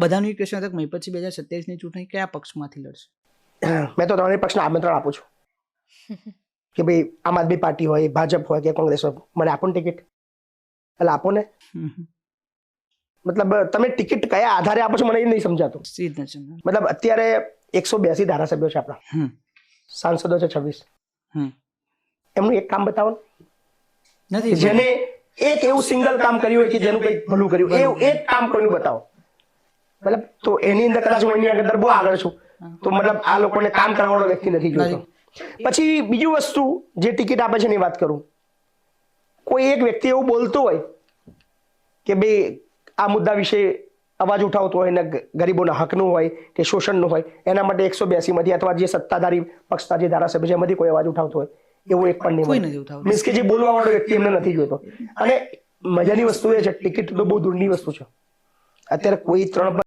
બધાનું એક ક્વેશ્ચન હતું કે પછી 2027ની ચૂંટણી કયા પક્ષમાંથી લડશે? મેં તો ત્રણેય પક્ષને આમંત્રણ આપું છું કે ભાઈ આમ આદમી પાર્ટી હોય, ભાજપ હોય કે કોંગ્રેસ હોય, મને આપો ને ટિકિટ. એટલે આપો ને, મતલબ તમે ટિકિટ કયા આધારે આપો છો મને એ નહીં સમજાતું. મતલબ અત્યારે 182 ધારાસભ્યો છે આપણા, સાંસદો છે 26. એમનું એક કામ બતાવો નથી જેને એક એવું સિંગલ કામ કર્યું હોય કે જેનું કંઈક ભલું કર્યું, એવું એક કામ કોઈનું બતાવો. મતલબ તો એની અંદર કદાચ હું એની અંદર બહુ આગળ છું, તો મતલબ આ લોકોને કામ કરવાવાળો વ્યક્તિ નથી જોતો. પછી બીજું વસ્તુ જે ટિકિટ આપે છે એની વાત કરું, કોઈ એક વ્યક્તિ એવું બોલતો હોય કે ભાઈ આ મુદ્દા વિશે અવાજ ઉઠાવતો હોય ને ગરીબોના હકનું હોય કે શોષણનું હોય, એના માટે 182 માંથી અથવા જે સત્તાધારી પક્ષના જે ધારાસભ્ય છે એમાંથી કોઈ અવાજ ઉઠાવતો હોય એવું એક પણ નહીં. મીન્સ કે જે બોલવા વાળો વ્યક્તિ એમને નથી જોતો. અને મજાની વસ્તુ એ છે ટિકિટ તો બહુ દૂરની વસ્તુ છે. અત્યારે કોઈ 3